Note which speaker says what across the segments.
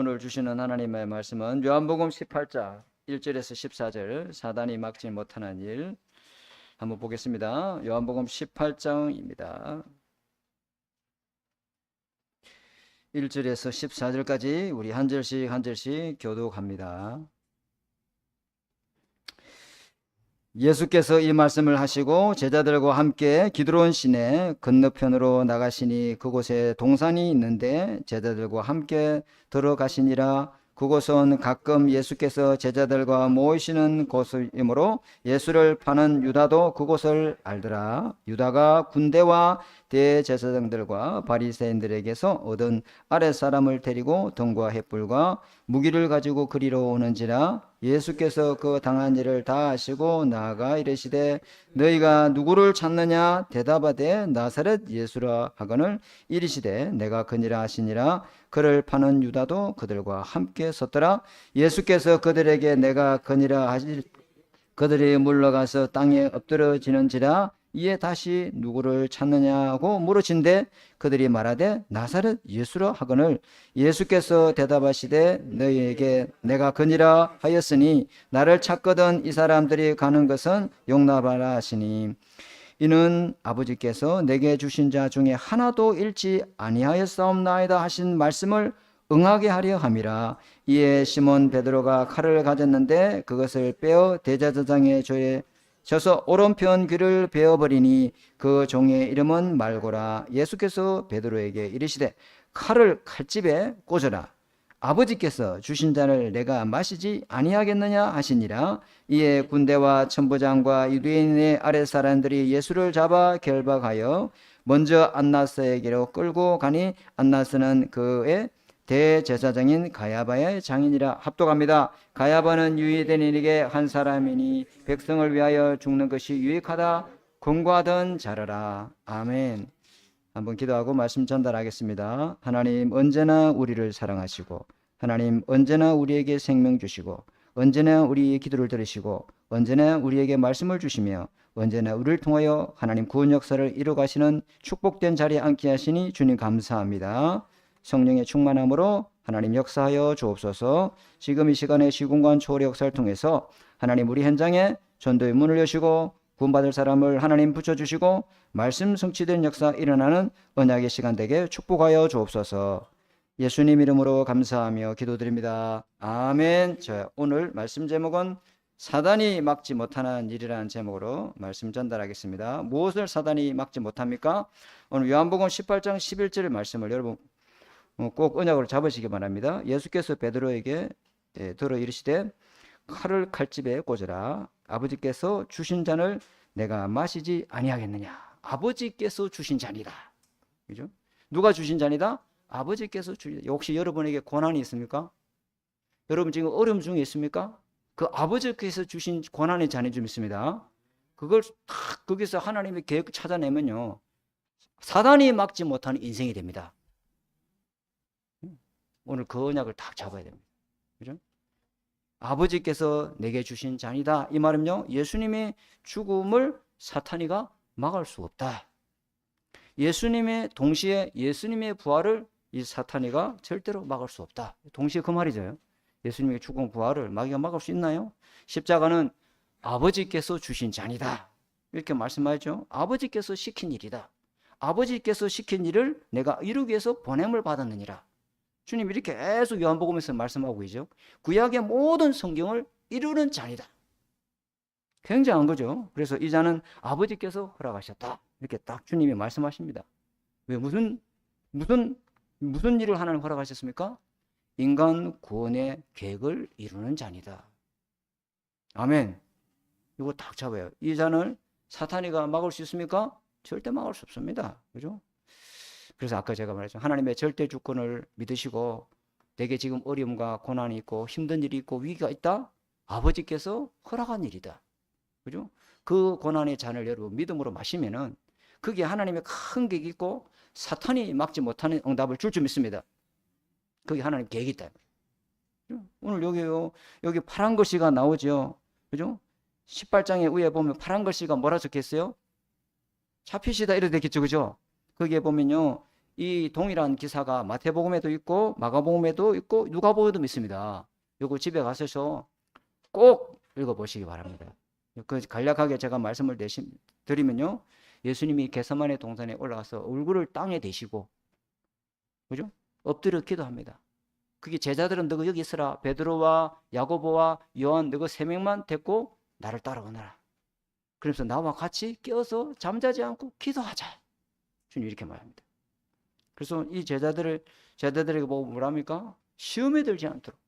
Speaker 1: 오늘 주시는 하나님의 말씀은 요한복음 18장 1절에서 14절 사단이 막지 못하는 일 한번 보겠습니다. 요한복음 18장입니다. 1절에서 14절까지 우리 한 절씩 교독합니다. 예수께서 이 말씀을 하시고 제자들과 함께 기드론 시내 건너편으로 나가시니 그곳에 동산이 있는데 제자들과 함께 들어가시니라. 그곳은 가끔 예수께서 제자들과 모이시는 곳이므로 예수를 파는 유다도 그곳을 알더라. 유다가 군대와 대제사장들과 바리새인들에게서 얻은 아랫사람을 데리고 등과 횃불과 무기를 가지고 그리로 오는지라. 예수께서 그 당한 일을 다 아시고 나아가 이르시되 너희가 누구를 찾느냐 대답하되 나사렛 예수라 하거늘 이르시되 내가 그니라 하시니라. 그를 파는 유다도 그들과 함께 섰더라. 예수께서 그들에게 내가 그니라 하실 그들이 물러가서 땅에 엎드러지는지라. 이에 다시 누구를 찾느냐고 물으신데 그들이 말하되 나사렛 예수라 하거늘 예수께서 대답하시되 너희에게 내가 그니라 하였으니 나를 찾거든 이 사람들이 가는 것은 용납하라 하시니 이는 아버지께서 내게 주신 자 중에 하나도 잃지 아니하였사옵나이다 하신 말씀을 응하게 하려 함이라. 이에 시몬 베드로가 칼을 가졌는데 그것을 빼어 대제사장의 조에 져서 오른편 귀를 베어버리니 그 종의 이름은 말고라. 예수께서 베드로에게 이르시되 칼을 칼집에 꽂으라. 아버지께서 주신 잔을 내가 마시지 아니하겠느냐 하시니라. 이에 군대와 천부장과 유대인의 아랫사람들이 예수를 잡아 결박하여 먼저 안나스에게로 끌고 가니 안나스는 그의 대제사장인 가야바의 장인이라. 합독합니다. 가야바는 유대인에게 한 사람이니 백성을 위하여 죽는 것이 유익하다 권고하던 자라라. 아멘. 한번 기도하고 말씀 전달하겠습니다. 하나님 언제나 우리를 사랑하시고 하나님 언제나 우리에게 생명 주시고 언제나 우리의 기도를 들으시고 언제나 우리에게 말씀을 주시며 언제나 우리를 통하여 하나님 구원 역사를 이루가시는 축복된 자리에 앉게 하시니 주님 감사합니다. 성령의 충만함으로 하나님 역사하여 주옵소서. 지금 이 시간에 시공간 초월의 역사를 통해서 하나님 우리 현장에 전도의 문을 여시고 구원받을 사람을 하나님 붙여주시고 말씀 성취된 역사 일어나는 언약의 시간 되게 축복하여 주옵소서. 예수님 이름으로 감사하며 기도드립니다. 아멘. 자, 오늘 말씀 제목은 사단이 막지 못하는 일이라는 제목으로 말씀 전달하겠습니다. 무엇을 사단이 막지 못합니까? 오늘 요한복음 18장 11절 말씀을 여러분 꼭 언약으로 잡으시기 바랍니다. 예수께서 베드로에게 들어 이르시되 칼을 칼집에 꽂으라. 아버지께서 주신 잔을 내가 마시지 아니하겠느냐. 아버지께서 주신 잔이다. 그죠? 누가 주신 잔이다? 아버지께서 주신. 혹시 여러분에게 고난이 있습니까? 여러분 지금 어려움 중에 있습니까? 그 아버지께서 주신 고난의 잔이 좀 있습니다. 그걸 딱 거기서 하나님의 계획 찾아내면요 사단이 막지 못하는 인생이 됩니다. 오늘 그 언약을 딱 잡아야 됩니다. 그죠? 아버지께서 내게 주신 잔이다. 이 말은요, 예수님의 죽음을 사탄이가 막을 수 없다. 예수님의 동시에 예수님의 부활을 이 사탄이가 절대로 막을 수 없다. 동시에 그 말이죠. 예수님의 죽음 부활을 마귀가 막을 수 있나요? 십자가는 아버지께서 주신 잔이다. 이렇게 말씀하죠. 아버지께서 시킨 일이다. 아버지께서 시킨 일을 내가 이루기 위해서 보냄을 받았느니라. 주님 이렇게 계속 요한복음에서 말씀하고 계시죠. 구약의 모든 성경을 이루는 잔이다. 굉장한 거죠. 그래서 이 잔은 아버지께서 허락하셨다. 이렇게 딱 주님이 말씀하십니다. 왜 무슨 일을 하나님 허락하셨습니까? 인간 구원의 계획을 이루는 잔이다. 아멘. 이거 딱 잡아요. 이 잔을 사탄이가 막을 수 있습니까? 절대 막을 수 없습니다. 그죠? 그래서 아까 제가 말했죠. 하나님의 절대 주권을 믿으시고 내게 지금 어려움과 고난이 있고 힘든 일이 있고 위기가 있다? 아버지께서 허락한 일이다. 그죠? 그 고난의 잔을 여러분 믿음으로 마시면은 그게 하나님의 큰 계획이 있고 사탄이 막지 못하는 응답을 줄 줄 믿습니다. 그게 하나님 계획이 있다. 오늘 여기 파란 글씨가 나오죠. 그죠? 18장의 위에 보면 파란 글씨가 뭐라 적혔어요? 잡히시다 이렇게 되겠죠. 그죠? 거기에 보면요. 이 동일한 기사가 마태복음에도 있고 마가복음에도 있고 누가복음에도 있습니다. 요거 집에 가셔서 꼭 읽어보시기 바랍니다. 그 간략하게 제가 말씀을 드리면요, 예수님이 겟세마네 동산에 올라가서 얼굴을 땅에 대시고, 그죠? 엎드려 기도합니다. 그게 제자들은 너가 여기 있으라, 베드로와 야고보와 요한 너가 세 명만 데리고 나를 따라오너라. 그러면서 나와 같이 깨어서 잠자지 않고 기도하자. 주님 이렇게 말합니다. 그래서 이 제자들에게 보고 뭐랍니까? 시험에 들지 않도록,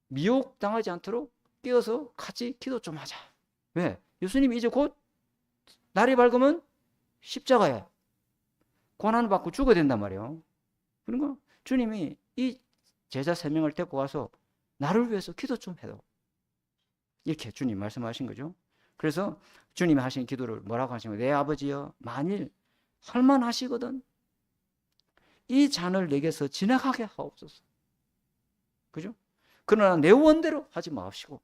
Speaker 1: 미혹당하지 않도록 깨어서 같이 기도 좀 하자. 왜? 예수님이 이제 곧 날이 밝으면 십자가에 고난을 받고 죽어야 된단 말이에요. 그러니까 주님이 이 제자 3명을 데리고 와서 나를 위해서 기도 좀 해도, 이렇게 주님 말씀하신 거죠. 그래서 주님이 하신 기도를 뭐라고 하신 거예요? 내 아버지여, 만일 할만하시거든 이 잔을 내게서 지나가게 하옵소서. 그죠? 그러나 내 원대로 하지 마옵시고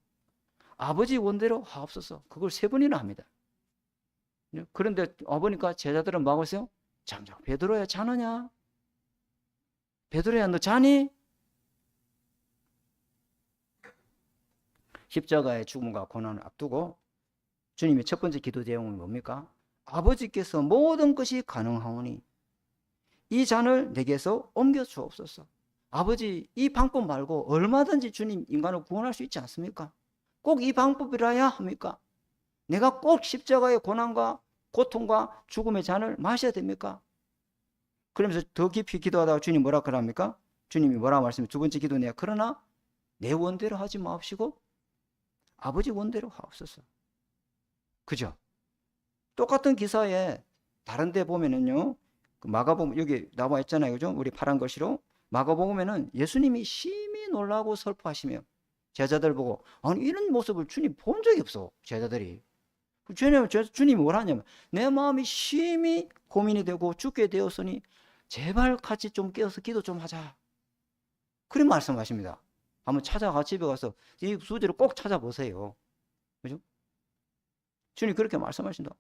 Speaker 1: 아버지 원대로 하옵소서. 그걸 3번이나 합니다. 그런데 와보니까 제자들은 뭐하고 있어요? 잠잠. 베드로야 자느냐? 베드로야 너 자니? 십자가의 죽음과 고난을 앞두고 주님의 첫 번째 기도 제목은 뭡니까? 아버지께서 모든 것이 가능하오니 이 잔을 내게서 옮겨 주옵소서. 아버지, 이 방법 말고 얼마든지 주님 인간을 구원할 수 있지 않습니까? 꼭 이 방법이라야 합니까? 내가 꼭 십자가의 고난과 고통과 죽음의 잔을 마셔야 됩니까? 그러면서 더 깊이 기도하다가 주님 뭐라 그럽니까? 주님이 뭐라 말씀해? 두 번째 기도네요. 그러나 내 원대로 하지 마옵시고 아버지 원대로 하옵소서. 그죠? 똑같은 기사에 다른 데 보면은요, 마가복음 여기 나와 있잖아요. 그죠? 우리 파란 글씨로 마가복음에는 예수님이 심히 놀라고 슬퍼하시며 제자들 보고, 아니 이런 모습을 주님 본 적이 없어. 제자들이. 주님이 뭐라 하냐면 내 마음이 심히 고민이 되고 죽게 되었으니 제발 같이 좀 깨어서 기도 좀 하자. 그런 말씀하십니다. 한번 찾아가 집에 가서 이 수지를 꼭 찾아보세요. 그죠? 주님 그렇게 말씀하신다.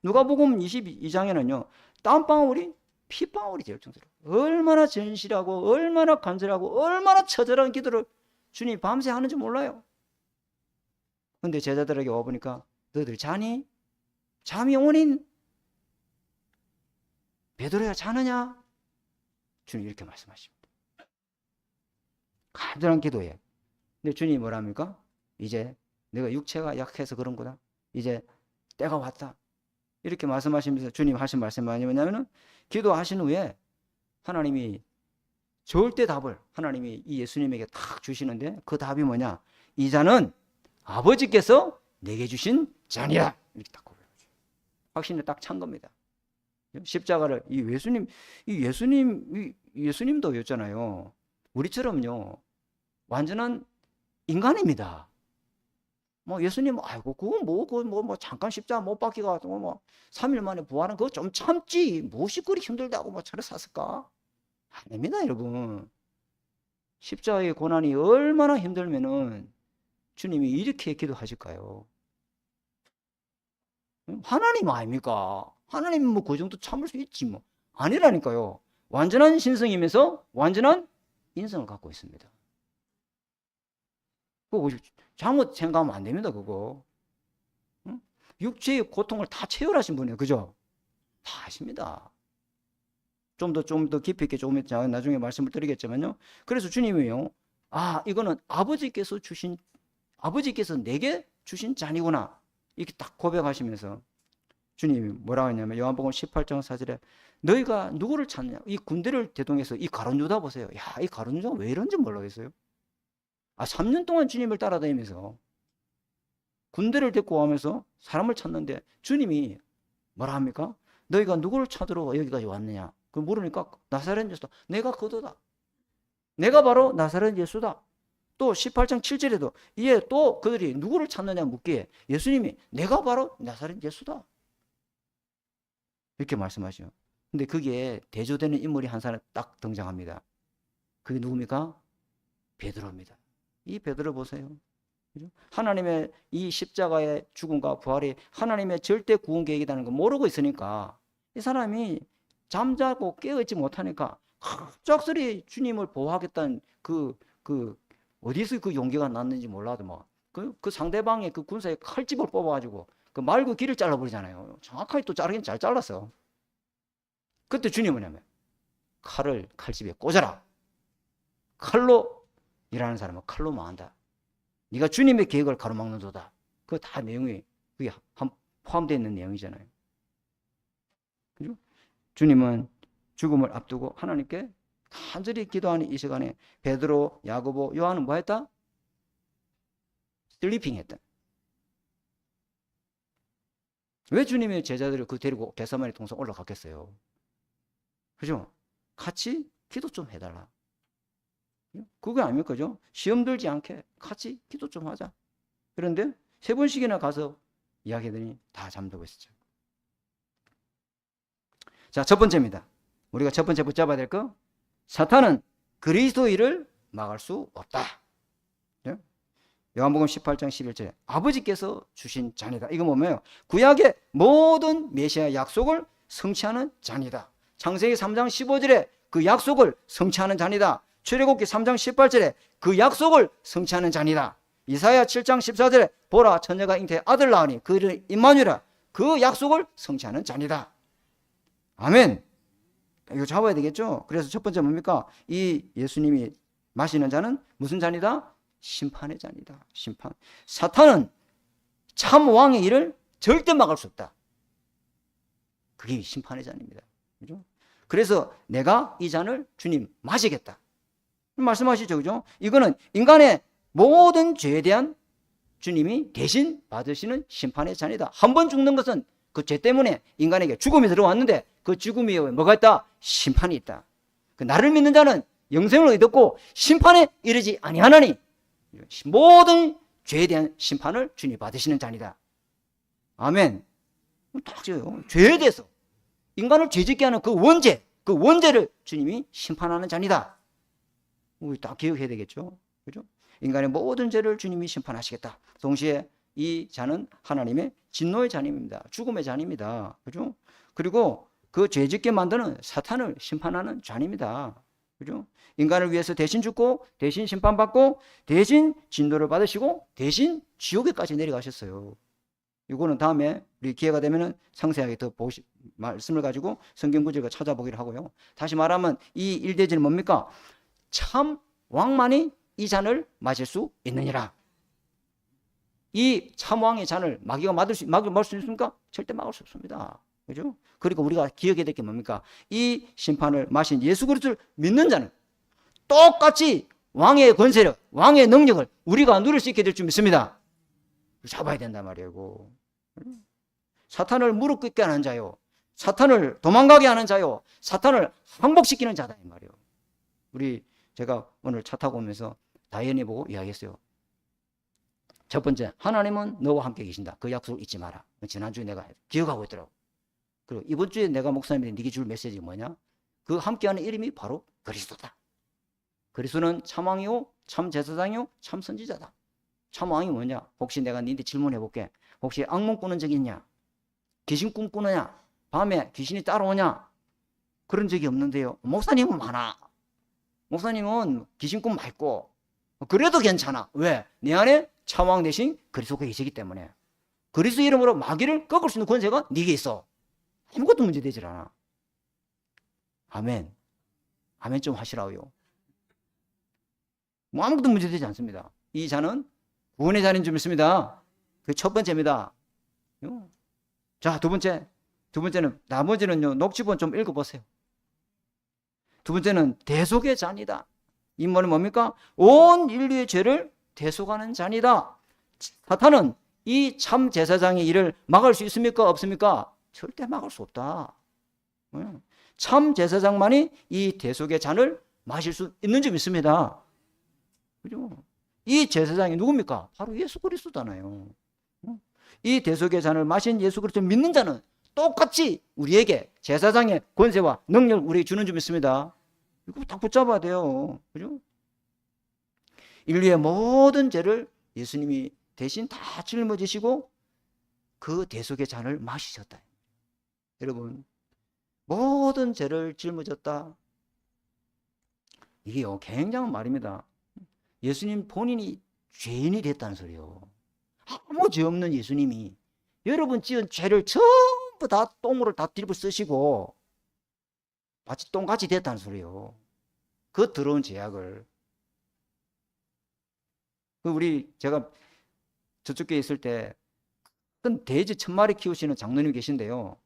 Speaker 1: 누가복음 22장에는요 땀방울이 피방울이 될 정도로 얼마나 진실하고 얼마나 간절하고 얼마나 처절한 기도를 주님이 밤새 하는지 몰라요. 근데 제자들에게 와보니까 너희들 자니? 잠이 오닌? 베드로야 자느냐? 주님 이렇게 말씀하십니다. 간절한 기도에. 근데 주님이 뭐랍니까? 이제 내가 육체가 약해서 그런 거다. 이제 때가 왔다. 이렇게 말씀하시면서 주님 하신 말씀이 뭐냐면은 기도하신 후에 하나님이 절대 답을 하나님이 이 예수님에게 딱 주시는데 그 답이 뭐냐? 이 잔은 아버지께서 내게 주신 잔이야. 이렇게 딱 고백하죠. 확신을 딱 찬 겁니다. 십자가를 이 예수님도 였잖아요. 우리처럼요 완전한 인간입니다. 뭐 예수님 아이고 그거 뭐 잠깐 십자가 못 박기가 뭐 3일 만에 부활은 그거 좀 참지 무엇이 그리 힘들다고 뭐 차를 샀을까? 아닙니다, 여러분. 십자가의 고난이 얼마나 힘들면은 주님이 이렇게 기도하실까요? 하나님 아닙니까? 하나님 뭐 그 정도 참을 수 있지 뭐. 아니라니까요. 완전한 신성이면서 완전한 인성을 갖고 있습니다. 그거 잘못 생각하면 안 됩니다, 그거. 응? 육체의 고통을 다 체혈하신 분이에요. 그죠? 다 아십니다. 좀 더 깊이 있게 조금 나중에 말씀을 드리겠지만요. 그래서 주님이요. 아, 이거는 아버지께서 내게 주신 잔이구나. 이렇게 딱 고백하시면서 주님이 뭐라고 했냐면 요한복음 18장 4절에 너희가 누구를 찾느냐? 이 군대를 대동해서 이 가룟 유다 보세요. 야, 이 가룟 유다가 왜 이런지 모르겠어요. 3년 동안 주님을 따라다니면서 군대를 데리고 오면서 사람을 찾는데 주님이 뭐라 합니까? 너희가 누구를 찾으러 여기까지 왔느냐? 그 물으니까 나사렛 예수다. 내가 그도다. 내가 바로 나사렛 예수다. 또 18장 7절에도 이에 또 그들이 누구를 찾느냐 묻기에 예수님이 내가 바로 나사렛 예수다. 이렇게 말씀하시죠. 근데 그게 대조되는 인물이 한 사람 딱 등장합니다. 그게 누굽니까? 베드로입니다. 이 베드로 보세요. 하나님의 이 십자가의 죽음과 부활이 하나님의 절대 구원 계획이라는 걸 모르고 있으니까 이 사람이 잠자고 깨어있지 못하니까 갑작스레 주님을 보호하겠다는 어디서 그 용기가 났는지 몰라도 뭐 그 상대방의 그 군사의 칼집을 뽑아가지고 그 말고 길을 잘라버리잖아요. 정확하게 또 자르긴 잘 잘랐어. 그때 주님은 뭐냐면 칼을 칼집에 꽂아라. 칼로 일하는 사람은 칼로 망한다. 네가 주님의 계획을 가로막는도다. 그거 다 내용이 그게 포함되어 있는 내용이잖아요. 그죠? 주님은 죽음을 앞두고 하나님께 간절히 기도하는 이 시간에 베드로, 야고보, 요한은 뭐 했다? 슬리핑 했다. 왜 주님의 제자들을 그 데리고 겟세마네 동산 올라갔겠어요? 그죠? 같이 기도 좀 해달라. 그게 아닙니까? 그죠? 시험 들지 않게 같이 기도 좀 하자. 그런데 3번씩이나 가서 이야기하더니 다 잠들고 있었죠. 자, 첫 번째입니다. 우리가 첫 번째 붙잡아야 될 거, 사탄은 그리스도인을 막을 수 없다. 요한복음 18장 11절에 아버지께서 주신 잔이다. 이거 뭐예요? 구약의 모든 메시아 약속을 성취하는 잔이다. 창세기 3장 15절에 그 약속을 성취하는 잔이다. 출애굽기 3장 18절에 그 약속을 성취하는 잔이다. 이사야 7장 14절에 보라 처녀가 잉태에 아들 낳으니 그를 임마누엘이라. 그 약속을 성취하는 잔이다. 아멘. 이거 잡아야 되겠죠? 그래서 첫 번째 뭡니까? 이 예수님이 마시는 잔은 무슨 잔이다? 심판의 잔이다. 심판. 사탄은 참 왕의 일을 절대 막을 수 없다. 그게 심판의 잔입니다. 그죠? 그래서 내가 이 잔을 주님 마시겠다. 말씀하시죠. 그죠? 이거는 인간의 모든 죄에 대한 주님이 대신 받으시는 심판의 잔이다. 한 번 죽는 것은 그 죄 때문에 인간에게 죽음이 들어왔는데 그 죽음이 뭐가 있다? 심판이 있다. 그 나를 믿는 자는 영생을 얻었고 심판에 이르지 아니하나니 모든 죄에 대한 심판을 주님이 받으시는 잔이다. 아멘. 딱 줘요. 죄에 대해서 인간을 죄짓게 하는 그 원죄를 주님이 심판하는 잔이다. 우리 딱 기억해야 되겠죠. 그죠? 인간의 모든 죄를 주님이 심판하시겠다. 동시에 이 잔은 하나님의 진노의 잔입니다. 죽음의 잔입니다. 그죠? 그리고 그 죄짓게 만드는 사탄을 심판하는 잔입니다. 그죠? 인간을 위해서 대신 죽고 대신 심판받고 대신 진노를 받으시고 대신 지옥에까지 내려가셨어요. 이거는 다음에 우리 기회가 되면은 상세하게 더 말씀을 가지고 성경 구절을 찾아보기로 하고요. 다시 말하면 이 일대지는 뭡니까? 참 왕만이 이 잔을 마실 수 있느니라. 이 참 왕의 잔을 마귀가 막을 수 있습니까? 절대 막을 수 없습니다. 그죠? 그리고 우리가 기억해야 될 게 뭡니까? 이 심판을 마신 예수 그리스도를 믿는 자는 똑같이 왕의 권세력, 왕의 능력을 우리가 누릴 수 있게 될 줄 믿습니다. 잡아야 된단 말이에요. 사탄을 무릎 꿇게 하는 자요, 사탄을 도망가게 하는 자요, 사탄을 항복시키는 자다 이 말이에요. 제가 오늘 차 타고 오면서 다이언이 보고 이야기했어요. 첫 번째, 하나님은 너와 함께 계신다. 그 약속을 잊지 마라. 지난주에 내가 기억하고 있더라고. 그리고 이번 주에 내가 목사님한테 네게 줄 메시지 뭐냐? 그 함께하는 이름이 바로 그리스도다. 그리스도는 참왕이요, 참제사장이요, 참선지자다. 참왕이 뭐냐? 혹시 내가 너한테 질문해 볼게. 혹시 악몽 꾸는 적이 있냐? 귀신 꿈꾸느냐? 밤에 귀신이 따라오냐? 그런 적이 없는데요. 목사님은 많아. 목사님은 귀신 꿈 많고 그래도 괜찮아. 왜? 내 안에 참왕 대신 그리스도가 계시기 때문에. 그리스도 이름으로 마귀를 꺾을 수 있는 권세가 네게 있어. 아무것도 문제되질 않아. 아멘. 아멘 좀 하시라고요. 뭐 아무것도 문제되지 않습니다. 이 잔은 구원의 잔인 줄 믿습니다. 그 첫 번째입니다. 자, 두 번째는 나머지는요, 녹취본 좀 읽어보세요. 두 번째는 대속의 잔이다. 이 말은 뭡니까? 온 인류의 죄를 대속하는 잔이다. 사탄은 이 참 제사장의 일을 막을 수 있습니까? 없습니까? 절대 막을 수 없다. 참 제사장만이 이 대속의 잔을 마실 수 있는 줄 믿습니다. 그죠? 이 제사장이 누굽니까? 바로 예수 그리스도잖아요. 이 대속의 잔을 마신 예수 그리스도를 믿는 자는 똑같이 우리에게 제사장의 권세와 능력을 우리에게 주는 줄 믿습니다. 이거 딱 붙잡아야 돼요. 그죠? 인류의 모든 죄를 예수님이 대신 다 짊어지시고 그 대속의 잔을 마시셨다. 여러분, 모든 죄를 짊어졌다. 이게요, 굉장한 말입니다. 예수님 본인이 죄인이 됐다는 소리요. 아무 죄 없는 예수님이 여러분 지은 죄를 전부 다 똥으로 다 뒤집어 쓰시고 마치 똥같이 됐다는 소리요. 그 더러운 죄악을. 제가 저쪽에 있을 때 큰 돼지 1000마리 키우시는 장로님 계신데요.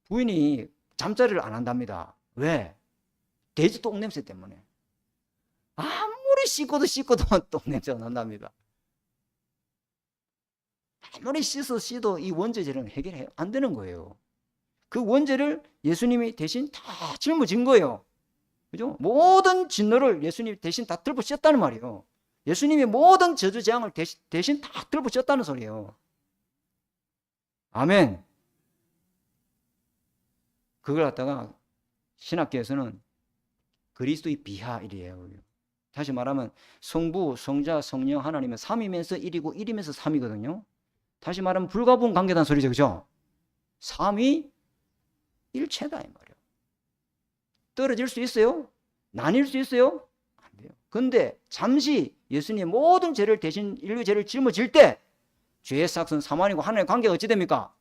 Speaker 1: 부인이 잠자리를 안 한답니다. 왜? 돼지 똥 냄새 때문에. 아무리 씻고도 똥 냄새가 난답니다. 아무리 씻어도 이 원죄죄는 해결이 안 되는 거예요. 그 원죄를 예수님이 대신 다 짊어진 거예요. 그죠? 모든 진노를 예수님이 대신 다 들고 씌었다는 말이에요. 예수님이 모든 저주 재앙을 대신 다 들고 씌었다는 소리예요. 아멘. 그걸 갖다가 신학계에서는 그리스도의 비하이래요. 다시 말하면 성부, 성자, 성령 하나님은 3이면서 1이고 1이면서 3이거든요. 다시 말하면 불가분 관계단 소리죠. 그죠? 3위 일체다 이 말이에요. 떨어질 수 있어요? 나뉠 수 있어요? 안 돼요. 근데 잠시 예수님이 모든 죄를 대신 인류 죄를 짊어질 때 죄의 삭은 사망이고 하나님의 관계가 어찌 됩니까?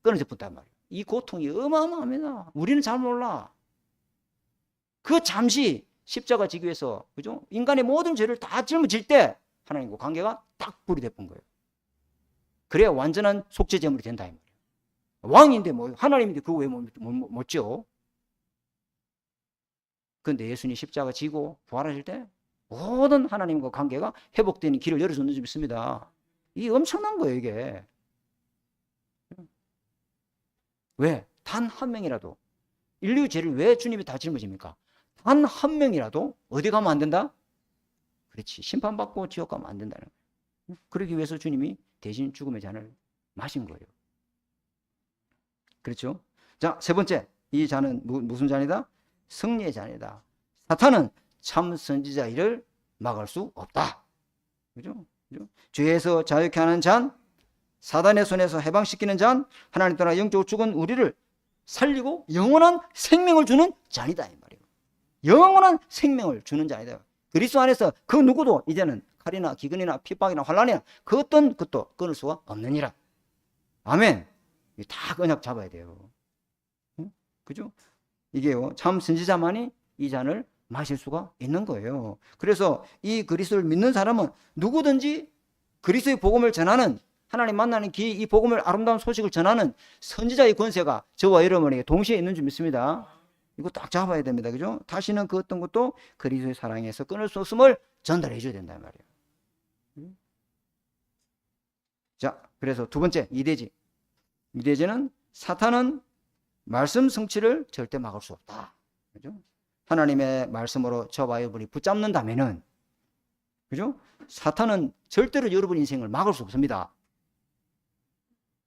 Speaker 1: 끊어져 붙단 말이에요. 이 고통이 어마어마합니다. 우리는 잘 몰라. 그 잠시 십자가 지기 위해서, 그죠? 인간의 모든 죄를 다 짊어질 때 하나님과 관계가 딱 불이 돼본 거예요. 그래야 완전한 속죄 제물이 된다 이 말이에요. 왕인데 뭐 하나님인데 그거 왜 못죠? 그런데 예수님이 십자가 지고 부활하실 때 모든 하나님과 관계가 회복되는 길을 열어줬는 줄 믿습니다. 이게 엄청난 거예요, 이게. 왜? 단 한 명이라도. 인류 죄를 왜 주님이 다 짊어집니까? 단 한 명이라도 어디 가면 안 된다? 그렇지. 심판받고 지옥 가면 안 된다는 거예요. 그러기 위해서 주님이 대신 죽음의 잔을 마신 거예요. 그렇죠? 자, 세 번째. 이 잔은 무슨 잔이다? 승리의 잔이다. 사탄은 참 선지자 일을 막을 수 없다. 그죠? 죄에서 자유케 하는 잔, 사단의 손에서 해방시키는 잔, 하나님 따라 영적으로 죽은 우리를 살리고 영원한 생명을 주는 잔이다 이 말이에요. 영원한 생명을 주는 잔이다. 그리스도 안에서 그 누구도 이제는 칼이나 기근이나 핍박이나 환란이나 그 어떤 것도 끊을 수가 없느니라. 아멘. 다 언약 잡아야 돼요. 그죠? 이게요, 참 선지자만이 이 잔을 마실 수가 있는 거예요. 그래서 이 그리스도를 믿는 사람은 누구든지 그리스도의 복음을 전하는, 하나님 만나는 이 복음을, 아름다운 소식을 전하는 선지자의 권세가 저와 여러분에게 동시에 있는 줄 믿습니다. 이거 딱 잡아야 됩니다. 그죠? 다시는 그 어떤 것도 그리스도의 사랑에서 끊을 수 없음을 전달해 줘야 된단 말이에요. 자, 그래서 두 번째, 이대지. 이대지는 사탄은 말씀 성취를 절대 막을 수 없다. 그죠? 하나님의 말씀으로 저와 여러분이 붙잡는다면은, 그죠? 사탄은 절대로 여러분 인생을 막을 수 없습니다.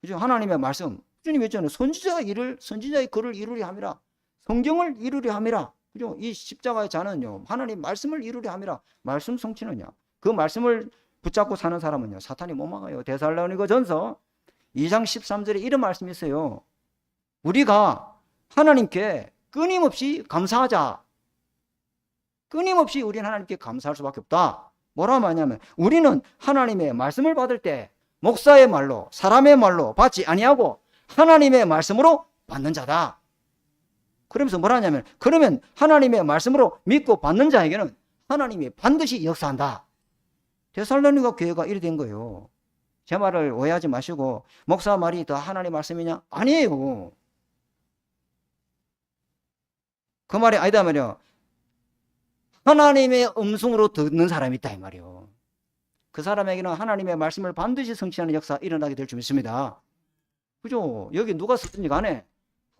Speaker 1: 그죠? 하나님의 말씀, 주님이 했잖아요. 선지자의 글을 이루려 함이라. 성경을 이루려 함이라. 그죠? 이 십자가의 잔은요, 하나님 말씀을 이루려 함이라. 말씀 성취는요, 그 말씀을 붙잡고 사는 사람은요, 사탄이 못 막아요. 데살로니가 전서 2장 13절에 이런 말씀이 있어요. 우리가 하나님께 끊임없이 감사하자. 끊임없이 우리는 하나님께 감사할 수밖에 없다. 뭐라 말하냐면, 우리는 하나님의 말씀을 받을 때 목사의 말로, 사람의 말로 받지 아니하고 하나님의 말씀으로 받는 자다. 그러면서 뭐라 하냐면, 그러면 하나님의 말씀으로 믿고 받는 자에게는 하나님이 반드시 역사한다. 데살로니가 교회가 이래 된 거예요. 제 말을 오해하지 마시고, 목사 말이 더 하나님의 말씀이냐? 아니에요. 그 말이 아니다 말이요. 하나님의 음성으로 듣는 사람이 있다 이 말이요. 그 사람에게는 하나님의 말씀을 반드시 성취하는 역사 일어나게 될 줄 믿습니다. 그죠? 여기 누가 쓰든지 간에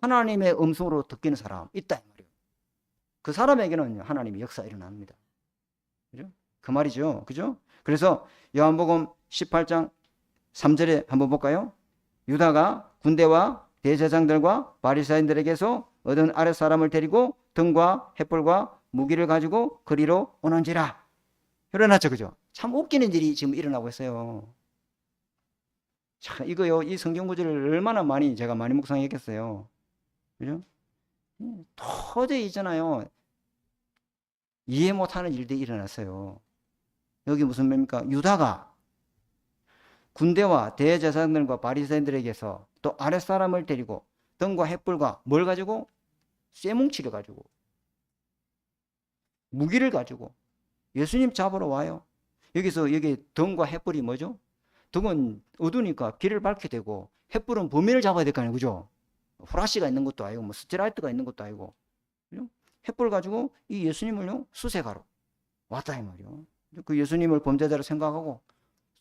Speaker 1: 하나님의 음성으로 듣기는 사람 있다 이 말이요. 그 사람에게는 하나님의 역사 일어납니다. 그죠? 그 말이죠. 그죠? 그래서 요한복음 18장 3절에 한번 볼까요? 유다가 군대와 대제사장들과 바리새인들에게서 얻은 아랫사람을 데리고 등과 횃불과 무기를 가지고 그리로 오는지라. 일어났죠, 그죠? 참 웃기는 일이 지금 일어나고 있어요. 자, 이거요, 이 성경 구절을 얼마나 제가 많이 묵상했겠어요. 그죠? 도저히 있잖아요. 이해 못하는 일들이 일어났어요. 여기 무슨 말입니까? 유다가 군대와 대제사장들과 바리새인들에게서 또 아랫사람을 데리고 등과 횃불과 뭘 가지고? 쇠뭉치를 가지고 무기를 가지고 예수님 잡으러 와요. 여기서 여기 등과 횃불이 뭐죠? 등은 어두우니까 길을 밝게 되고 횃불은 범인을 잡아야 될 거 아니에요. 그죠? 후라시가 있는 것도 아니고 뭐 스트라이트가 있는 것도 아니고 그죠? 횃불 가지고 이 예수님을요 수색하러 왔다 이 말이요. 그 예수님을 범죄자로 생각하고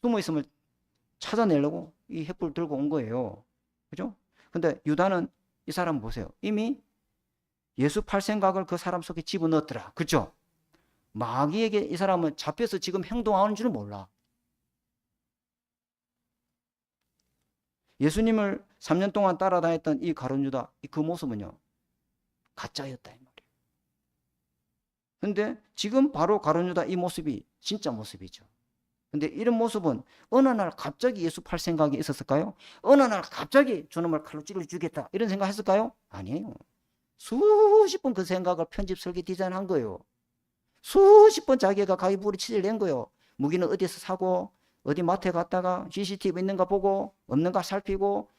Speaker 1: 숨어 있음을 찾아내려고 이 횃불 들고 온 거예요. 그죠? 근데 유다는 이 사람 보세요. 이미 예수 팔 생각을 그 사람 속에 집어넣었더라. 그죠? 마귀에게 이 사람은 잡혀서 지금 행동하는 줄은 몰라. 예수님을 3년 동안 따라다녔던 이 가룟 유다, 그 모습은요 가짜였다 이 말이에요. 근데 지금 바로 가룟 유다 이 모습이 진짜 모습이죠. 근데 이런 모습은 어느 날 갑자기 예수 팔 생각이 있었을까요? 어느 날 갑자기 저놈을 칼로 찔러 죽겠다 이런 생각 했을까요? 아니에요. 수십 번 그 생각을 편집 설계 디자인한 거예요. 수십 번 자기가 가위부리 치질 낸 거예요. 무기는 어디서 사고 어디 마트에 갔다가 CCTV 있는가 보고 없는가 살피고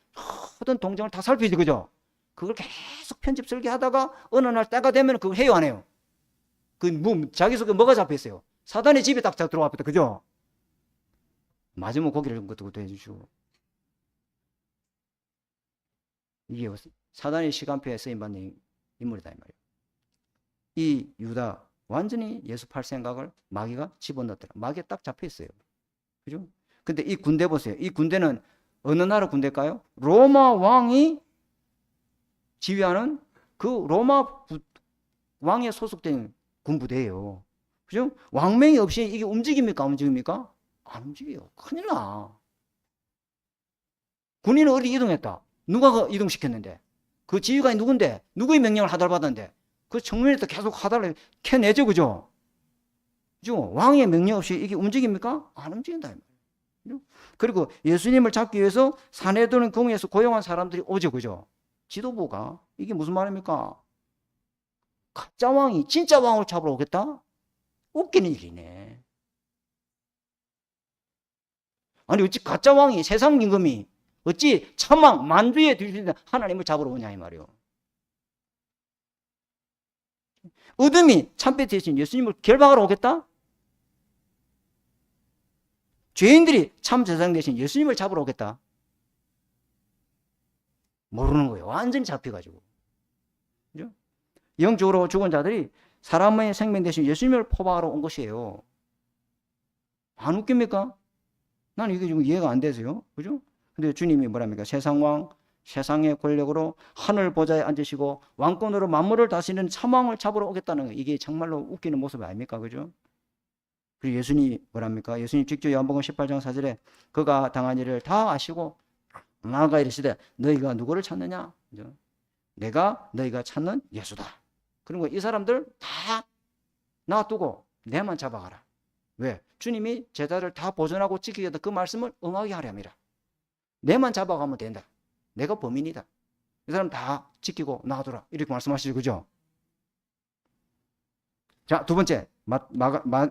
Speaker 1: 모든 동정을 다 살피지 그죠? 그걸 계속 편집 설계하다가 어느 날 때가 되면 그걸 해요 안 해요? 자기 속에 뭐가 잡혀있어요? 사단의 집에 딱 들어왔다 그죠? 맞으면 고기를 것도 해주시고 이게 사단의 시간표에 쓰임받는 인물이다 이 말이에요. 이 유다 완전히 예수 팔 생각을 마귀가 집어넣었더라. 마귀에 딱 잡혀있어요. 그죠? 근데 이 군대 보세요. 이 군대는 어느 나라 군대일까요? 로마 왕이 지휘하는 그 로마 왕에 소속된 군부대예요. 그죠? 왕명이 없이 이게 움직입니까? 안 움직입니까? 안 움직여요. 큰일 나. 군인은 어디 이동했다. 누가 이동시켰는데? 그 지휘관이 누군데? 누구의 명령을 하달받았는데? 그 청문회에서 계속 하달을 캐내죠. 그죠? 그죠? 왕의 명령 없이 이게 움직입니까? 안 움직인다. 그리고 예수님을 잡기 위해서 사내들은 궁에서 고용한 사람들이 오죠. 그죠? 지도부가 이게 무슨 말입니까? 가짜 왕이 진짜 왕을 잡으러 오겠다? 웃기는 일이네. 아니 어찌 가짜 왕이 세상 임금이 어찌 참왕 만주에 들리는 하나님을 잡으러 오냐 이 말이요. 어둠이 참패 대신 예수님을 결박하러 오겠다? 죄인들이 참 세상 대신 예수님을 잡으러 오겠다? 모르는 거예요. 완전히 잡혀가지고. 그죠? 영적으로 죽은 자들이 사람의 생명 대신 예수님을 포박하러 온 것이에요. 안 웃깁니까? 나는 이게 좀 이해가 안 되세요. 그죠? 근데 주님이 뭐랍니까? 세상왕, 세상의 권력으로 하늘 보좌에 앉으시고 왕권으로 만물을 다스리는 참왕을 잡으러 오겠다는 거. 이게 정말로 웃기는 모습 아닙니까? 그죠? 그리고 예수님이 뭐랍니까? 예수님 직접 요한복음 18장 4절에 그가 당한 일을 다 아시고 나아가 이르시되 너희가 누구를 찾느냐? 그죠? 내가 너희가 찾는 예수다. 그리고 이 사람들 다 놔두고 내만 잡아가라. 왜? 주님이 제자를 다 보존하고 지키기 위해서 그 말씀을 응하게 하렵니다. 내만 잡아가면 된다. 내가 범인이다. 이 사람 다 지키고 놔두라. 이렇게 말씀하시죠. 그죠? 자, 두 번째.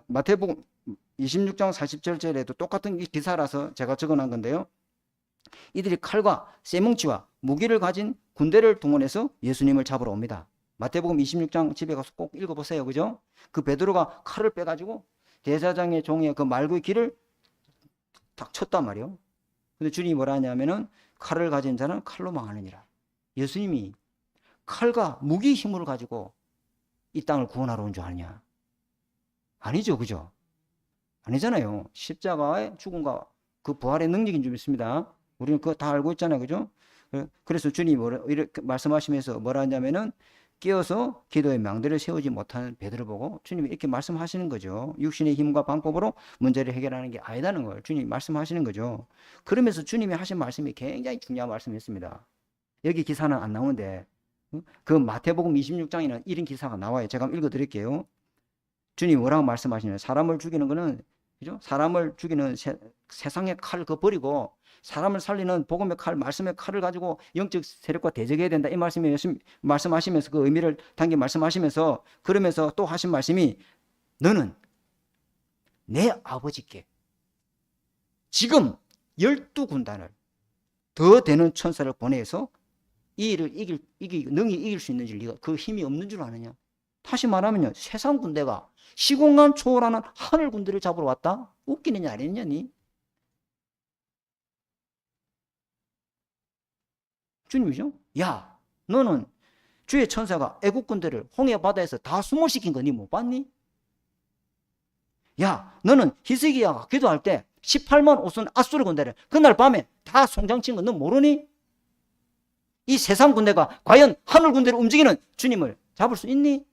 Speaker 1: 마태복음 26장 40절에도 똑같은 이 기사라서 제가 적어놓은 건데요. 이들이 칼과 쇠뭉치와 무기를 가진 군대를 동원해서 예수님을 잡으러 옵니다. 마태복음 26장 집에 가서 꼭 읽어보세요. 그죠? 그 베드로가 칼을 빼가지고 대사장의 종의 그 말구의 길을 탁 쳤단 말이에요. 근데 주님이 뭐라 하냐면은 칼을 가진 자는 칼로 망하느니라. 예수님이 칼과 무기 힘을 가지고 이 땅을 구원하러 온 줄 아느냐? 아니죠. 그죠? 아니잖아요. 십자가의 죽음과 그 부활의 능력인 줄 믿습니다. 우리는 그거 다 알고 있잖아요. 그죠? 그래서 주님이 이렇게 말씀하시면서 뭐라 하냐면은 깨어서 기도의 망대를 세우지 못하는 베드로 보고 주님이 이렇게 말씀하시는 거죠. 육신의 힘과 방법으로 문제를 해결하는 게 아니다는 걸 주님이 말씀하시는 거죠. 그러면서 주님이 하신 말씀이 굉장히 중요한 말씀이었습니다. 여기 기사는 안 나오는데 그 마태복음 26장에는 이런 기사가 나와요. 제가 한번 읽어드릴게요. 주님이 뭐라고 말씀하시냐면 사람을 죽이는 것은 그죠? 사람을 죽이는 세상의 칼 그거 버리고 사람을 살리는 복음의 칼, 말씀의 칼을 가지고 영적 세력과 대적해야 된다. 이 말씀이 말씀하시면서 그 의미를 당겨 말씀하시면서 그러면서 또 하신 말씀이 너는 내 아버지께 지금 12군단을 더 되는 천사를 보내서 이 일을 능히 이길 수 있는지 네가 그 힘이 없는 줄 아느냐? 다시 말하면요, 세상 군대가 시공간 초월하는 하늘 군대를 잡으러 왔다? 웃기느냐 아니냐니? 주님이죠? 야, 너는 주의 천사가 애국 군대를 홍해 바다에서 다 수몰시킨 거 니 못 봤니? 야, 너는 히스기야가 기도할 때 18만 5천 앗수르 군대를 그날 밤에 다 송장친 거 너 모르니? 이 세상 군대가 과연 하늘 군대를 움직이는 주님을 잡을 수 있니?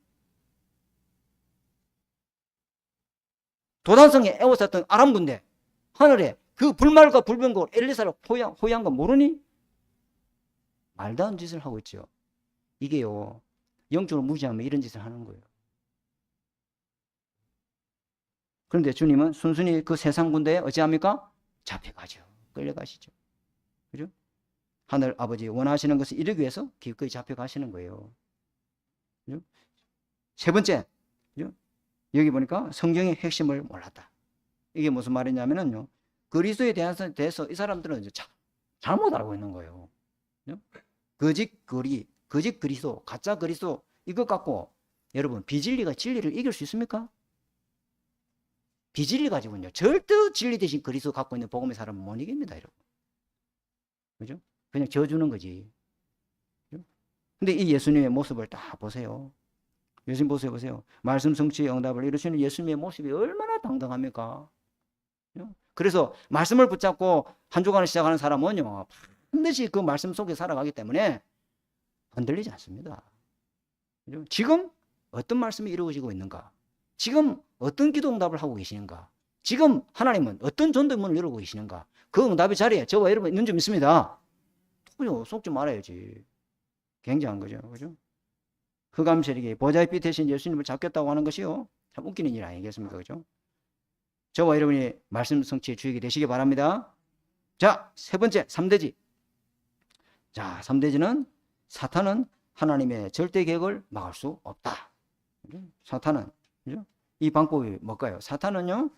Speaker 1: 도단성에 애워쌌던 아람 군대 하늘에 그 불말과 불병거 엘리사를 호위한 거 모르니? 말도 안 되는 짓을 하고 있죠. 이게요, 영적으로 무지하면 이런 짓을 하는 거예요. 그런데 주님은 순순히 그 세상 군대에 어찌합니까? 잡혀가죠. 끌려가시죠. 그죠? 하늘 아버지 원하시는 것을 이루기 위해서 기꺼이 잡혀가시는 거예요. 그죠? 세 번째, 그죠? 여기 보니까 성경의 핵심을 몰랐다. 이게 무슨 말이냐면요, 그리스도에 대해서 이 사람들은 이제 잘못 알고 있는 거예요. 그죠? 거짓 그리스도, 가짜 그리스도 이것 갖고 여러분 비진리가 진리를 이길 수 있습니까? 비진리 가지고는요 절대 진리 대신 그리스도 갖고 있는 복음의 사람은 못 이깁니다, 여러분. 그죠? 그냥 져주는 거지. 그죠? 근데 이 예수님의 모습을 딱 보세요. 예수님 보세요. 말씀 성취의 응답을 이루시는 예수님의 모습이 얼마나 당당합니까? 그래서 말씀을 붙잡고 한 주간을 시작하는 사람은요 반드시 그 말씀 속에 살아가기 때문에 흔들리지 않습니다. 그죠? 지금 어떤 말씀이 이루어지고 있는가? 지금 어떤 기도 응답을 하고 계시는가? 지금 하나님은 어떤 전도문을 열고 계시는가? 그 응답의 자리에 저와 여러분 있는 줄 믿습니다. 속지 말아야지. 굉장한 거죠. 그죠? 흑암세력이 보좌의 빛 대신 예수님을 잡겠다고 하는 것이요, 참 웃기는 일 아니겠습니까? 그죠? 저와 여러분이 말씀 성취의 주역이 되시기 바랍니다. 자, 세 번째 3대지. 자, 3대지는 사탄은 하나님의 절대 계획을 막을 수 없다. 그죠? 사탄은, 그죠? 이 방법이 뭘까요? 사탄은요,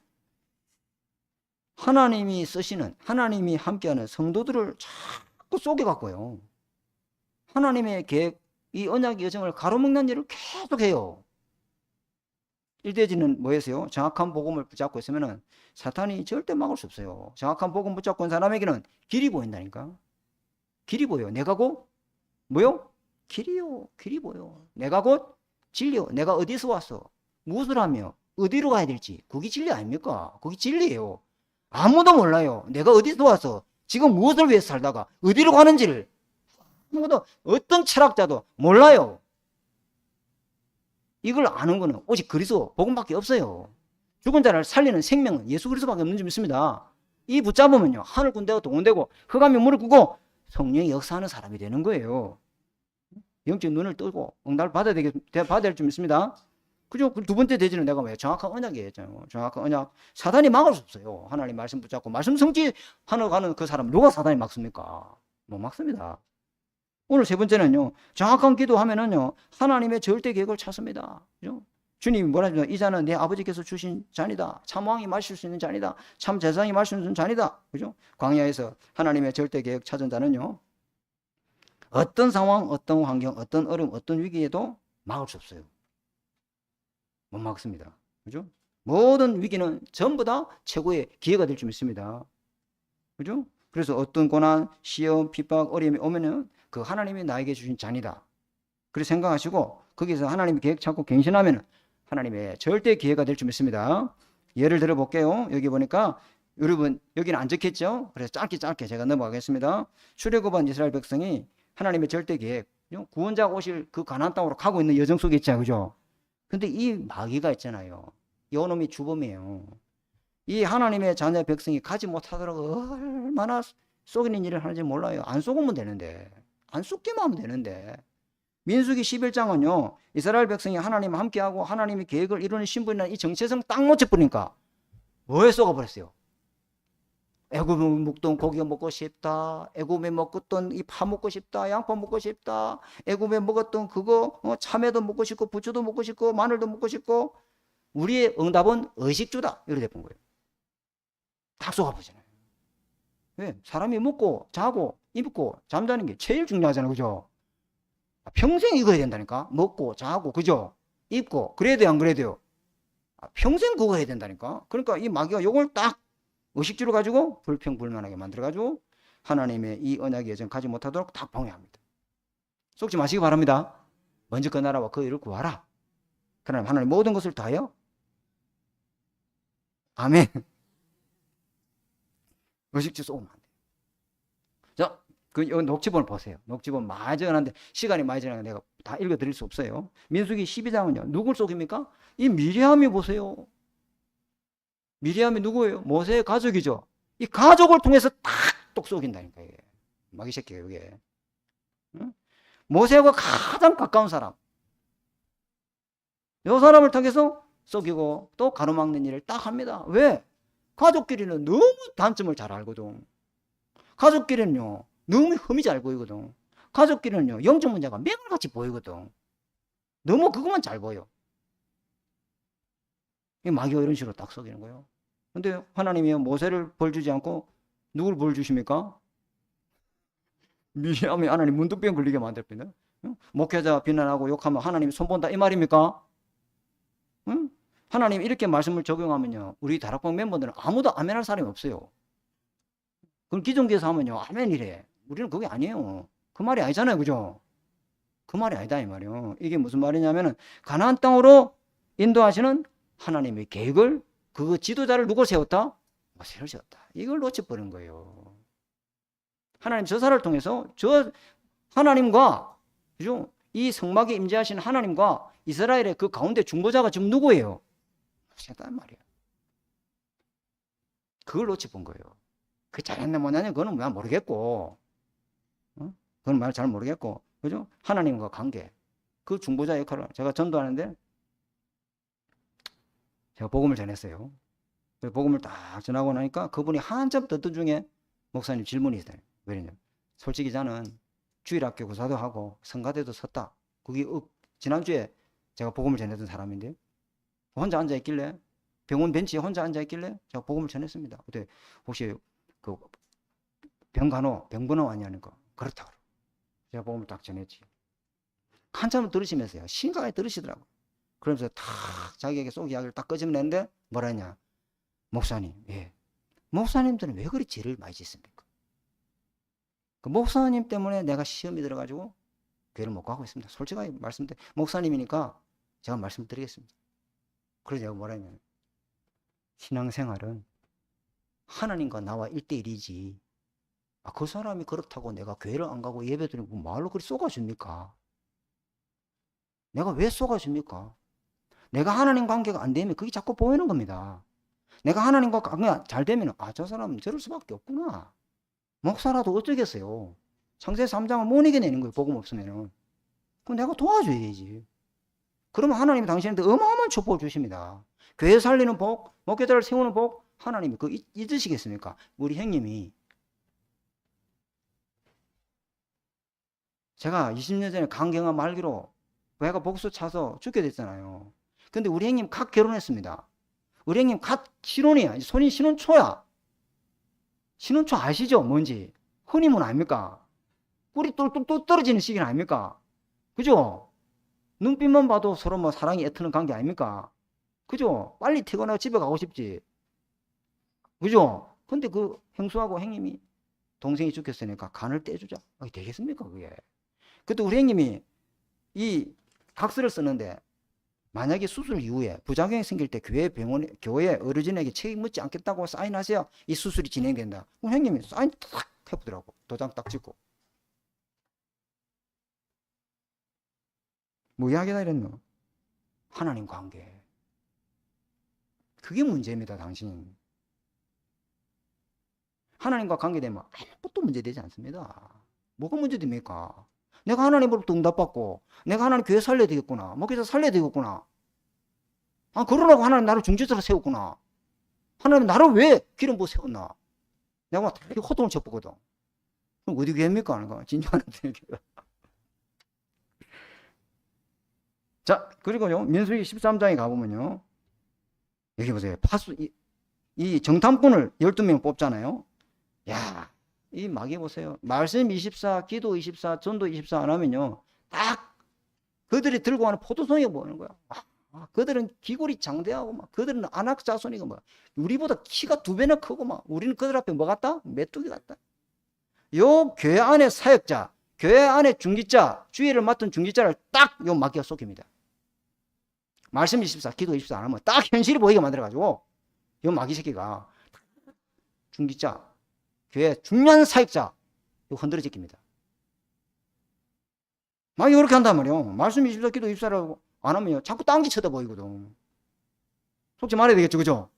Speaker 1: 하나님이 쓰시는, 하나님이 함께하는 성도들을 자꾸 속여갖고요, 하나님의 계획, 이 언약의 여정을 가로막는 일을 계속해요. 1대지는 뭐였어요? 정확한 복음을 붙잡고 있으면 사탄이 절대 막을 수 없어요. 정확한 복음 붙잡고 있는 사람에게는 길이 보인다니까. 길이 보여. 내가 곧 뭐요? 길이요. 길이 보여. 내가 곧 진리요. 내가 어디서 왔어? 무엇을 하며 어디로 가야 될지. 그게 진리 아닙니까? 그게 진리예요. 아무도 몰라요. 내가 어디서 왔어? 지금 무엇을 위해서 살다가 어디로 가는지를 아무도, 어떤 철학자도 몰라요. 이걸 아는 거는 오직 그리스도 복음밖에 없어요. 죽은 자를 살리는 생명은 예수 그리스도밖에 없는 줄 믿습니다. 이 붙잡으면요 하늘 군대가 동원되고 흑암이 무릎 꿇고 성령이 역사하는 사람이 되는 거예요. 영적 눈을 뜨고 응답을 받아야 될 줄 믿습니다. 그죠? 두 번째 대지는 내가 왜 정확한 언약이에요. 정확한 언약. 사단이 막을 수 없어요. 하나님 말씀 붙잡고 말씀 성취하러 가는 그 사람 누가 사단이 막습니까? 못 막습니다. 오늘 세 번째는요, 정확한 기도하면은요 하나님의 절대 계획을 찾습니다. 그죠? 주님이 뭐라 하죠? 이 잔은 내 아버지께서 주신 잔이다. 참 왕이 마실 수 있는 잔이다. 참 제사장이 마실 수 있는 잔이다. 그죠? 광야에서 하나님의 절대 계획 찾은 자는요, 어떤 상황, 어떤 환경, 어떤 어려움, 어떤 위기에도 막을 수 없어요. 못 막습니다. 그죠? 모든 위기는 전부 다 최고의 기회가 될 줄 믿습니다. 그죠? 그래서 어떤 고난, 시험, 핍박, 어려움이 오면은 그 하나님이 나에게 주신 잔이다. 그렇게 생각하시고 거기서 하나님의 계획 찾고 갱신하면 하나님의 절대 기회가 될 줄 믿습니다. 예를 들어 볼게요. 여기 보니까 여러분 여기는 안 적혔죠? 그래서 짧게 제가 넘어가겠습니다. 출애굽한 이스라엘 백성이 하나님의 절대 계획, 구원자가 오실 그 가나안 땅으로 가고 있는 여정 속에 있죠. 그죠? 근데 이 마귀가 있잖아요. 요놈이 주범이에요. 이 하나님의 자녀 백성이 가지 못하도록 얼마나 속이는 일을 하는지 몰라요. 안 속으면 되는데, 안 속기만 하면 되는데. 민수기 11장은요 이스라엘 백성이 하나님과 함께하고 하나님의 계획을 이루는 신분이나 이 정체성 딱 놓쳐버리니까 뭐에 쏘가버렸어요? 애굽에 먹던 고기가 먹고 싶다. 애굽에 먹었던 이 파 먹고 싶다. 양파 먹고 싶다. 애굽에 먹었던 그거 참외도 먹고 싶고 부추도 먹고 싶고 마늘도 먹고 싶고. 우리의 응답은 의식주다. 이렇게 된 거예요. 딱 쏘가버리잖아요. 왜? 사람이 먹고 자고 입고 잠자는 게 제일 중요하잖아요. 그죠? 평생 이거 해야 된다니까. 먹고 자고 그죠? 입고 그래야 돼요 안 그래야 돼요? 평생 그거 해야 된다니까. 그러니까 이 마귀가 요걸 딱 의식주를 가지고 불평불만하게 만들어가지고 하나님의 이 언약의 여정 가지 못하도록 다 방해합니다. 속지 마시기 바랍니다. 먼저 그 나라와 그 일을 구하라. 그러나 하나님 모든 것을 다해요. 아멘. 의식주 쏘면 안 돼요. 자, 그 녹지본을 보세요. 녹지본 많이 적어놨는데 시간이 많이 지나서 내가 다 읽어드릴 수 없어요. 민수기 12장은요. 누굴 속입니까? 이 미리암이 보세요. 미리암이 누구예요? 모세의 가족이죠. 이 가족을 통해서 딱 속인다니까 이게. 마귀 새끼가 이게. 응? 모세와 가장 가까운 사람. 이 사람을 통해서 속이고 또 가로막는 일을 딱 합니다. 왜? 가족끼리는 너무 단점을 잘 알거든. 가족끼리는요. 너무 흠이 잘 보이거든. 가족끼리는요. 영적 문제가 매일같이 보이거든. 너무 그것만 잘 보여. 이 마귀가 이런 식으로 딱 속이는 거예요. 근데 하나님이 모세를 벌 주지 않고 누굴 벌 주십니까? 미리암이 하나님 문둥병 걸리게 만들었거든요. 목회자 비난하고 욕하면 하나님 손본다 이 말입니까? 응? 하나님 이렇게 말씀을 적용하면요. 우리 다락방 멤버들은 아무도 아멘할 사람이 없어요. 그럼 기존교에서 하면요. 아멘이래. 우리는 그게 아니에요. 그 말이 아니잖아요. 그죠? 그 말이 아니다 이 말이요. 이게 무슨 말이냐면은 가나안 땅으로 인도하시는 하나님의 계획을 그 지도자를 누구 세웠다? 모세를 세웠다. 이걸 놓쳐버린 거예요. 하나님 저사를 통해서 저 하나님과 그죠? 이 성막에 임재하신 하나님과 이스라엘의 그 가운데 중보자가 지금 누구예요? 모세다 말이에요. 그걸 놓쳐본 거예요. 그 잘했냐 못했냐 그거는 난 모르겠고 그건 말 잘 모르겠고 그죠? 하나님과 관계 그 중보자 역할을 제가 전도하는데 제가 복음을 전했어요. 복음을 딱 전하고 나니까 그분이 한참 듣던 중에 목사님 질문이 있어요. 왜냐면 솔직히 저는 주일학교 교사도 하고 성가대도 섰다. 그게 지난주에 제가 복음을 전했던 사람인데 혼자 앉아있길래 병원 벤치에 혼자 앉아있길래 제가 복음을 전했습니다. 그때 혹시 그 병번호 아니냐는 거 그렇다고 제가 복음을 딱 전했지. 한참 들으시면서요. 심각하게 들으시더라고요. 그러면서 탁 자기에게 속 이야기를 딱 끄집어냈는데 뭐라 했냐. 목사님, 예. 목사님들은 왜 그리 죄를 많이 짓습니까? 그 목사님 때문에 내가 시험이 들어가지고 교회를 못 가고 있습니다. 솔직하게 말씀드려. 목사님이니까 제가 말씀드리겠습니다. 그래서 제가 뭐라 했냐면 신앙생활은 하나님과 나와 1대1이지. 그 사람이 그렇다고 내가 교회를 안 가고 예배 드리고 말로 그리 쏘가줍니까? 내가 왜 쏘가줍니까? 내가 하나님 관계가 안 되면 그게 자꾸 보이는 겁니다. 내가 하나님과 관계가 잘 되면 저 사람은 저럴 수밖에 없구나. 목사라도 어쩌겠어요. 창세기 3장을 못 이겨내는 거예요. 복음 없으면은. 그럼 내가 도와줘야지. 그러면 하나님이 당신한테 어마어마한 축복을 주십니다. 교회 살리는 복, 목회자를 세우는 복, 하나님이 그거 잊으시겠습니까? 우리 형님이 제가 20년 전에 강경화 말기로 배가 복수 차서 죽게 됐잖아요. 근데 우리 형님 갓 결혼했습니다. 우리 형님 갓 신혼이야. 손이 신혼초야. 신혼초 아시죠? 뭔지. 흔히문 아닙니까? 꿀이 똘똘 떨어지는 시기는 아닙니까? 그죠? 눈빛만 봐도 서로 뭐 사랑이 애트는 관계 아닙니까? 그죠? 빨리 퇴근하고 집에 가고 싶지. 그죠? 근데 그 형수하고 형님이 동생이 죽겠으니까 간을 떼주자. 되겠습니까, 그게? 그때 우리 형님이 이 각서를 썼는데 만약에 수술 이후에 부작용이 생길 때 교회 어르신에게 책임 묻지 않겠다고 사인하세요. 이 수술이 진행된다. 그럼 형님이 사인 딱 해보더라고. 도장 딱 찍고. 뭐 이야기다 이랬노? 하나님 관계. 그게 문제입니다, 당신. 하나님과 관계되면 아무것도 문제되지 않습니다. 뭐가 문제됩니까? 내가 하나님으로부터 응답받고 내가 하나님 교회 살려야 되겠구나. 목회자 살려야 되겠구나. 그러라고 하나님 나를 중지자로 세웠구나. 하나님 나를 왜 기름 부어 세웠나? 내가 막 되게 호통을 쳐보거든. 그럼 어디 교회입니까? 하는 거. 진정하는데. 자, 그리고요, 민수기 13장에 가보면요. 여기 보세요. 이 정탐꾼을 12명 뽑잖아요. 야, 이 마귀 보세요. 말씀 24, 기도 24, 전도 24 안 하면요. 딱 그들이 들고 가는 포도송이가 뭐하는 거야. 그들은 기골이 장대하고 막 그들은 안악자손이고 막 우리보다 키가 2배나 크고 막 우리는 그들 앞에 뭐 같다? 메뚜기 같다. 요 교회 안에 사역자, 교회 안에 중직자, 주의를 맡은 중직자를 딱 요 마귀가 속입니다. 말씀 24, 기도 24 안 하면 딱 현실이 보이게 만들어가지고 요 마귀 새끼가 중직자, 교회 중요한 사역자 이거 흔들어 제낍니다. 마귀 그렇게 한단 말이에요. 말씀 24, 기도 24라고 안 하면요 자꾸 딴기 쳐다보이거든. 속지 말아야 되겠죠, 그죠?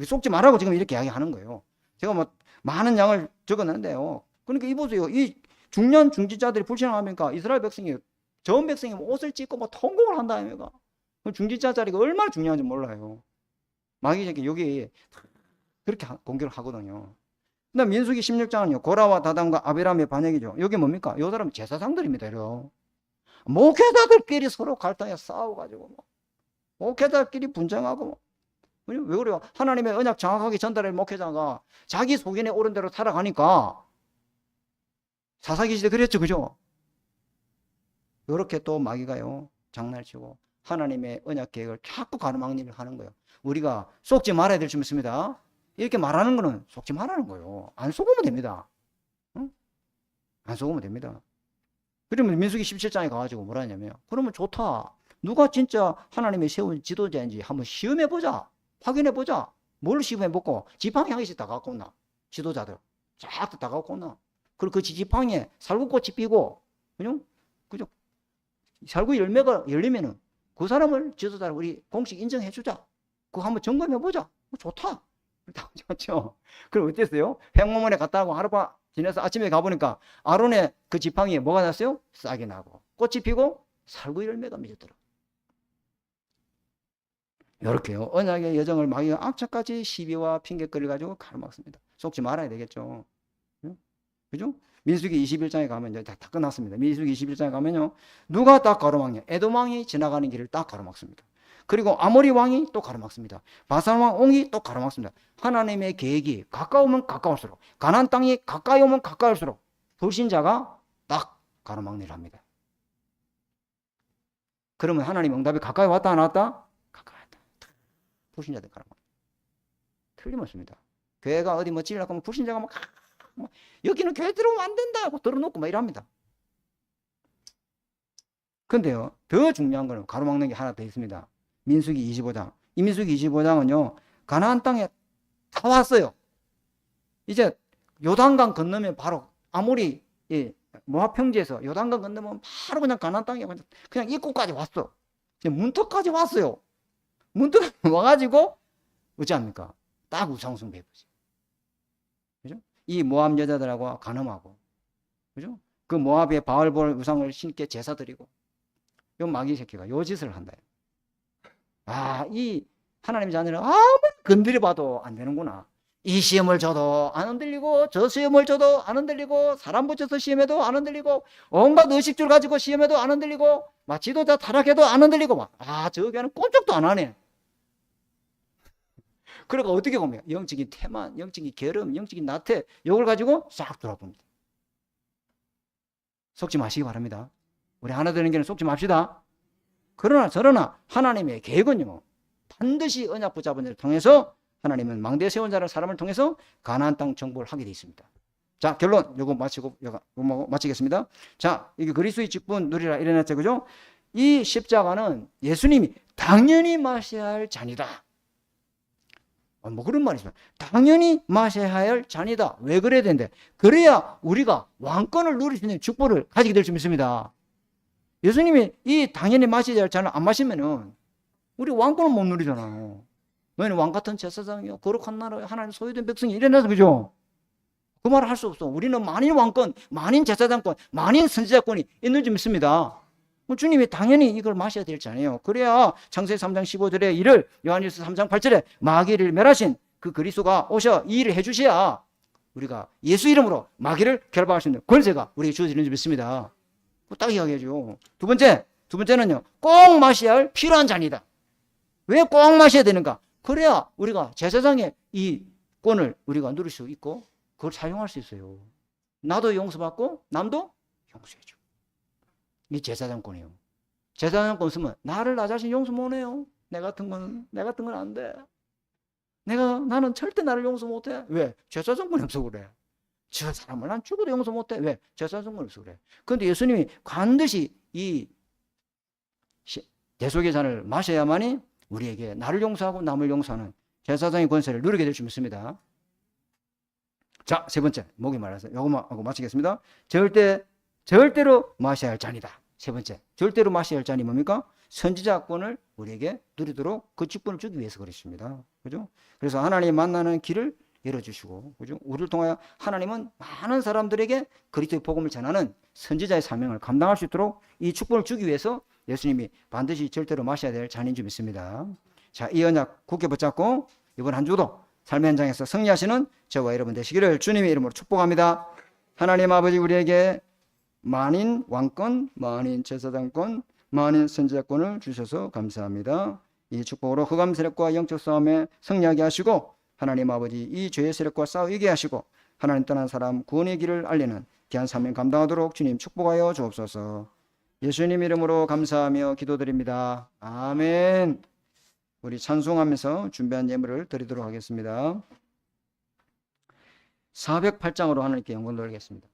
Speaker 1: 속지 말라고 지금 이렇게 이야기하는 거예요. 제가 뭐 많은 양을 적었는데요. 그러니까 이 보세요. 이 중년 중직자들이 불신앙하니까 이스라엘 백성이 전 백성이 옷을 찢고 뭐 통곡을 한다 아닙니까? 중직자 자리가 얼마나 중요한지 몰라요. 마귀 새끼 여기 그렇게 공격을 하거든요. 그다음 민수기 16장은요. 고라와 다단과 아비람의 반역이죠. 여기 뭡니까? 이 사람은 제사장들입니다. 이러. 목회자들끼리 서로 갈등해 싸워가지고 목회자들끼리 분쟁하고 왜 그래요? 하나님의 언약 정확하게 전달할 목회자가 자기 속인에 옳은 대로 살아가니까 사사기 시대 그랬죠, 그죠? 이렇게 또 마귀가요 장난치고 하나님의 언약 계획을 자꾸 가로막는 일을 하는 거예요. 우리가 속지 말아야 될 점 있습니다. 이렇게 말하는 거는 속지 말라는 거예요. 안 속으면 됩니다. 응? 안 속으면 됩니다. 그러면 민수기 17장에 가가지고 뭐라 하냐면 그러면 좋다. 누가 진짜 하나님의 세운 지도자인지 한번 시험해보자. 확인해보자. 뭘 시험해보고 지팡이 한 개씩 다 갖고 온나. 지도자들 쫙 다 갖고 온나. 그리고 그 지팡이에 살구꽃이 피고 그죠? 살구 열매가 열리면은 그 사람을 지도자로 우리 공식 인정해주자. 그거 한번 점검해보자. 좋다. 그렇죠? 그럼 어땠어요? 횡무원에 갔다 하고 하룻밤 지나서 아침에 가보니까 아론의 그 지팡이에 뭐가 났어요? 싹이 나고 꽃이 피고 살구 열매가 맺었더라. 이렇게요. 언약의 여정을 마귀가 악착같이 시비와 핑계거리 가지고 가로막습니다. 속지 말아야 되겠죠. 그죠? 민수기 21장에 가면 이제 다 끝났습니다. 민수기 21장에 가면요. 누가 딱 가로막냐? 에돔 왕이 지나가는 길을 딱 가로막습니다. 그리고 아모리 왕이 또 가로막습니다. 바산 왕 옹이 또 가로막습니다. 하나님의 계획이 가까우면 가까울수록 가나안 땅이 가까이 오면 가까울수록 불신자가 딱 가로막는 일을 합니다. 그러면 하나님 응답이 가까이 왔다 안 왔다? 가까이 왔다. 불신자들 가로막. 틀림없습니다. 교회가 어디 뭐 찔려고 하면 불신자가 막 여기는 교회 들어오면 안 된다 하고 들어놓고 막 이랍니다. 근데요, 더 중요한 거는 가로막는 게 하나 더 있습니다. 민수기 25장. 이 민수기 25장은요, 가나안 땅에 다 왔어요. 이제 요단강 건너면 바로 아모리 모압 평지에서 요단강 건너면 바로 그냥 가나안 땅에 그냥 입구까지 왔어. 이제 문턱까지 왔어요. 문턱 와가지고 어찌합니까? 딱 우상숭 배우지. 그죠? 이 모압 여자들하고 간음하고, 그죠? 그 모압의 바알볼 우상을 신께 제사 드리고, 요 마귀 새끼가 요 짓을 한다. 이 하나님 자녀는 아무리 건드려 봐도 안 되는구나. 이 시험을 줘도 안 흔들리고, 저 시험을 줘도 안 흔들리고, 사람 붙여서 시험해도 안 흔들리고, 온갖 의식줄 가지고 시험해도 안 흔들리고, 막 지도자 타락해도 안 흔들리고, 저 교회는 꼼짝도 안 하네. 그러니까 어떻게 보면 영적인 태만, 영적인 게으름, 영적인 나태, 이걸 가지고 싹 돌아봅니다. 속지 마시기 바랍니다. 우리 하나 되는 게는 속지 맙시다. 그러나 저러나 하나님의 계획은요, 반드시 언약 붙잡은 자를 통해서 하나님은 망대 세운 자를 사람을 통해서 가나안 땅 정복을 하게 되어 있습니다. 자, 결론 요거 마치겠습니다. 자, 이게 그리스도의 직분 누리라 이래놨죠, 그죠? 이 십자가는 예수님이 당연히 마셔야 할 잔이다. 뭐 그런 말이 있어요. 당연히 마셔야 할 잔이다. 왜 그래야 되는데? 그래야 우리가 왕권을 누릴 수 있는 축복을 가지게 될 수 있습니다. 예수님이 이 당연히 마셔야 할 잔을 안 마시면은 우리 왕권을 못 누리잖아요. 너희는 왕 같은 제사장이요, 거룩한 나라, 하나님 소유된 백성이 이래놔서, 그죠? 그 말을 할 수 없어. 우리는 만인 왕권, 만인 제사장권, 만인 선지자권이 있는 줄 믿습니다. 주님이 당연히 이걸 마셔야 될 잔이에요. 그래야 창세기 3장 15절에 이를 요한일서 3장 8절에 마귀를 멸하신 그 그리스도가 오셔 이 일을 해주셔야 우리가 예수 이름으로 마귀를 결박할 수 있는 권세가 우리에게 주어지는 줄 믿습니다. 딱 이야기해줘. 두 번째는요, 꼭 마셔야 할 필요한 잔이다. 왜 꼭 마셔야 되는가? 그래야 우리가 제사장의 이 권을 우리가 누릴 수 있고 그걸 사용할 수 있어요. 나도 용서받고 남도 용서해줘. 이 제사장권이에요. 제사장권 쓰면 나를 나 자신 용서 못해요. 내 같은 건 안 돼. 나는 절대 나를 용서 못해. 왜? 제사장권이 없어 그래. 저 사람을 난 죽어도 용서 못해. 왜? 제사장권이 없어 그래. 그런데 예수님이 반드시 이 대속의 잔을 마셔야만이 우리에게 나를 용서하고 남을 용서하는 제사장의 권세를 누리게 될 줄 믿습니다. 자, 세 번째, 목이 말라서 요거만 하고 마치겠습니다. 절대로 마셔야 할 잔이다. 세 번째, 절대로 마셔야 할 잔이 뭡니까? 선지자권을 우리에게 누리도록 그 직분을 주기 위해서 그렇습니다. 그죠? 그래서 하나님 만나는 길을 열어주시고, 그죠? 우리를 통하여 하나님은 많은 사람들에게 그리스도의 복음을 전하는 선지자의 사명을 감당할 수 있도록 이 축복을 주기 위해서 예수님이 반드시 절대로 마셔야 될 잔인 줄 믿습니다. 자, 이 언약 굳게 붙잡고 이번 한 주도 삶의 현장에서 승리하시는 저와 여러분 되시기를 주님의 이름으로 축복합니다. 하나님 아버지, 우리에게 만인 왕권, 만인 제사장권, 만인 선지자권을 주셔서 감사합니다. 이 축복으로 흑암 세력과 영적 싸움에 승리하게 하시고, 하나님 아버지 이 죄의 세력과 싸우게 하시고, 하나님 떠난 사람 구원의 길을 알리는 귀한 사명 감당하도록 주님 축복하여 주옵소서. 예수님 이름으로 감사하며 기도드립니다. 아멘. 우리 찬송하면서 준비한 예물을 드리도록 하겠습니다. 408장으로 하나님께 영광 돌리겠습니다.